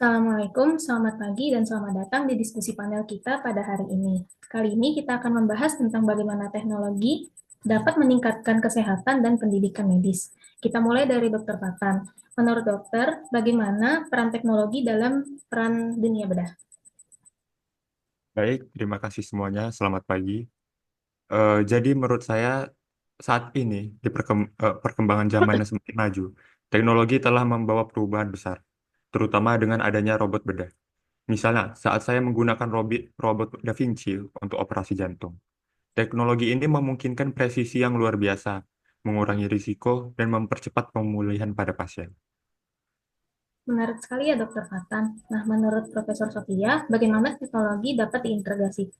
Assalamualaikum, selamat pagi dan selamat datang di diskusi panel kita pada hari ini. Kali ini kita akan membahas tentang bagaimana teknologi dapat meningkatkan kesehatan dan pendidikan medis. Kita mulai dari Dr. Fatan. Menurut dokter, bagaimana peran teknologi dalam peran dunia bedah? Baik, terima kasih semuanya. Selamat pagi. Jadi menurut saya saat ini di perkembangan zaman yang semakin maju, teknologi telah membawa perubahan besar, terutama dengan adanya robot bedah. Misalnya, saat saya menggunakan robot Da Vinci untuk operasi jantung, teknologi ini memungkinkan presisi yang luar biasa, mengurangi risiko, dan mempercepat pemulihan pada pasien. Menarik sekali ya Dr. Fatan. Nah, menurut Profesor Sofia, bagaimana teknologi dapat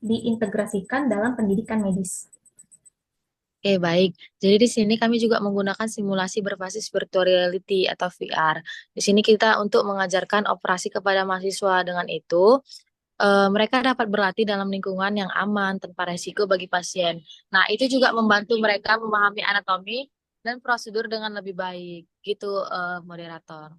diintegrasikan dalam pendidikan medis? Oke, baik. Jadi di sini kami juga menggunakan simulasi berbasis virtual reality atau VR. Di sini kita untuk mengajarkan operasi kepada mahasiswa. Dengan itu, mereka dapat berlatih dalam lingkungan yang aman tanpa resiko bagi pasien. Nah, itu juga membantu mereka memahami anatomi dan prosedur dengan lebih baik. Gitu, moderator.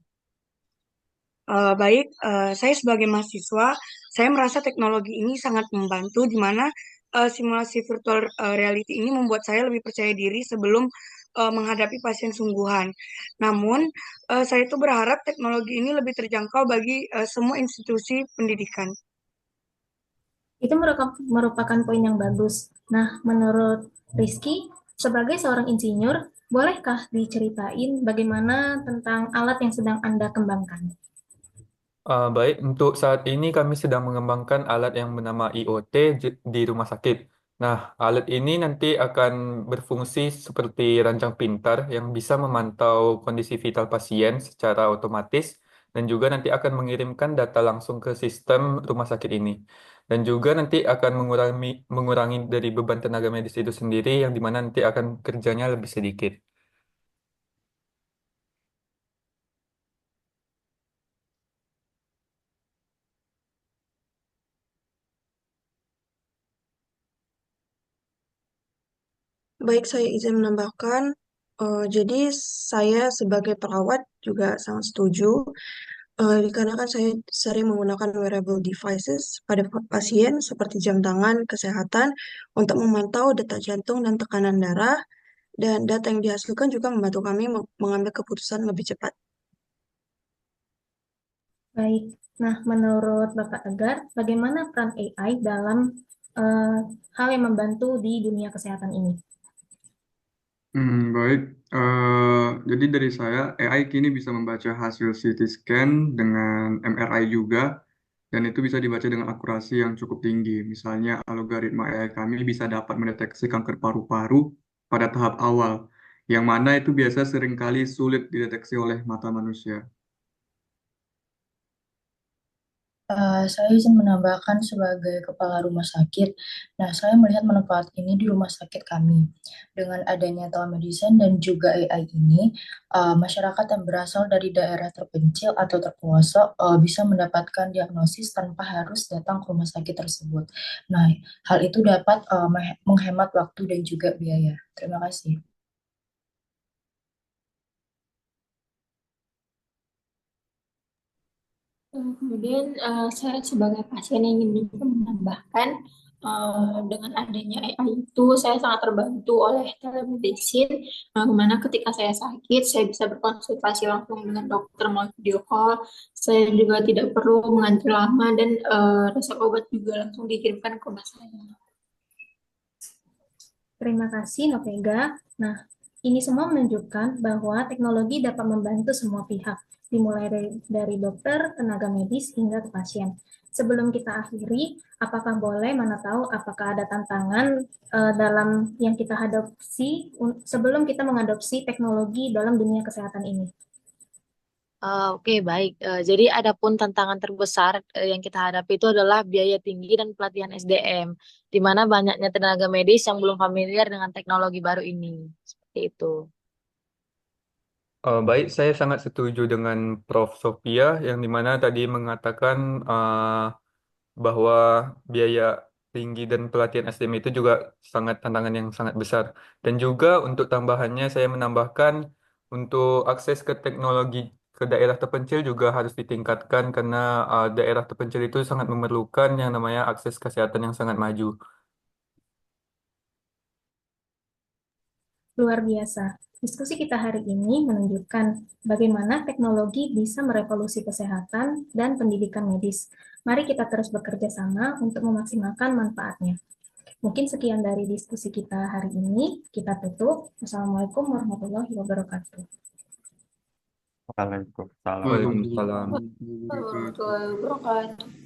Baik, saya sebagai mahasiswa, saya merasa teknologi ini sangat membantu di mana simulasi virtual reality ini membuat saya lebih percaya diri sebelum menghadapi pasien sungguhan. Namun, saya itu berharap teknologi ini lebih terjangkau bagi semua institusi pendidikan. Itu merupakan poin yang bagus. Nah, menurut Rizky, sebagai seorang insinyur, bolehkah diceritain bagaimana tentang alat yang sedang Anda kembangkan? Baik, untuk saat ini kami sedang mengembangkan alat yang bernama IoT di rumah sakit. Nah, alat ini nanti akan berfungsi seperti rancang pintar yang bisa memantau kondisi vital pasien secara otomatis dan juga nanti akan mengirimkan data langsung ke sistem rumah sakit ini. Dan juga nanti akan mengurangi dari beban tenaga medis itu sendiri yang dimana nanti akan kerjanya lebih sedikit. Baik, saya izin menambahkan, jadi saya sebagai perawat juga sangat setuju, dikarenakan saya sering menggunakan wearable devices pada pasien seperti jam tangan kesehatan untuk memantau detak jantung dan tekanan darah, dan data yang dihasilkan juga membantu kami mengambil keputusan lebih cepat. Baik. Nah, menurut Bapak Tegar, bagaimana peran AI dalam eh, hal yang membantu di dunia kesehatan ini? Baik. Jadi dari saya, AI kini bisa membaca hasil CT scan dengan MRI juga, dan itu bisa dibaca dengan akurasi yang cukup tinggi. Misalnya, algoritma AI kami bisa dapat mendeteksi kanker paru-paru pada tahap awal, yang mana itu biasa seringkali sulit dideteksi oleh mata manusia. Saya izin menambahkan sebagai kepala rumah sakit. Nah, saya melihat manfaat ini di rumah sakit kami. Dengan adanya telemedicine dan juga AI ini, masyarakat yang berasal dari daerah terpencil atau terpelosok bisa mendapatkan diagnosis tanpa harus datang ke rumah sakit tersebut. Nah, hal itu dapat menghemat waktu dan juga biaya. Terima kasih. Kemudian saya sebagai pasien yang ingin juga menambahkan dengan adanya AI itu saya sangat terbantu oleh telemedicine, mana ketika saya sakit saya bisa berkonsultasi langsung dengan dokter melalui video call. Saya juga tidak perlu mengantri lama dan resep obat juga langsung dikirimkan ke rumah saya. Terima kasih, Novega. Nah, ini semua menunjukkan bahwa teknologi dapat membantu semua pihak, dimulai dari dokter, tenaga medis, hingga ke pasien. Sebelum kita akhiri, apakah boleh mana tahu apakah ada tantangan dalam yang kita adopsi sebelum kita mengadopsi teknologi dalam dunia kesehatan ini? Oke, baik. Jadi adapun tantangan terbesar yang kita hadapi itu adalah biaya tinggi dan pelatihan SDM, di mana banyaknya tenaga medis yang belum familiar dengan teknologi baru ini. Seperti itu. Baik, saya sangat setuju dengan Prof. Sophia yang dimana tadi mengatakan bahwa biaya tinggi dan pelatihan SDM itu juga sangat tantangan yang sangat besar. Dan juga untuk tambahannya saya menambahkan untuk akses ke teknologi ke daerah terpencil juga harus ditingkatkan karena daerah terpencil itu sangat memerlukan yang namanya akses kesehatan yang sangat maju. Luar biasa. Diskusi kita hari ini menunjukkan bagaimana teknologi bisa merevolusi kesehatan dan pendidikan medis. Mari kita terus bekerja sama untuk memaksimalkan manfaatnya. Mungkin sekian dari diskusi kita hari ini. Kita tutup. Wassalamualaikum warahmatullahi wabarakatuh. Waalaikumsalam. Waalaikumsalam. Waalaikumsalam warahmatullahi wabarakatuh. Warahmatullahi wabarakatuh.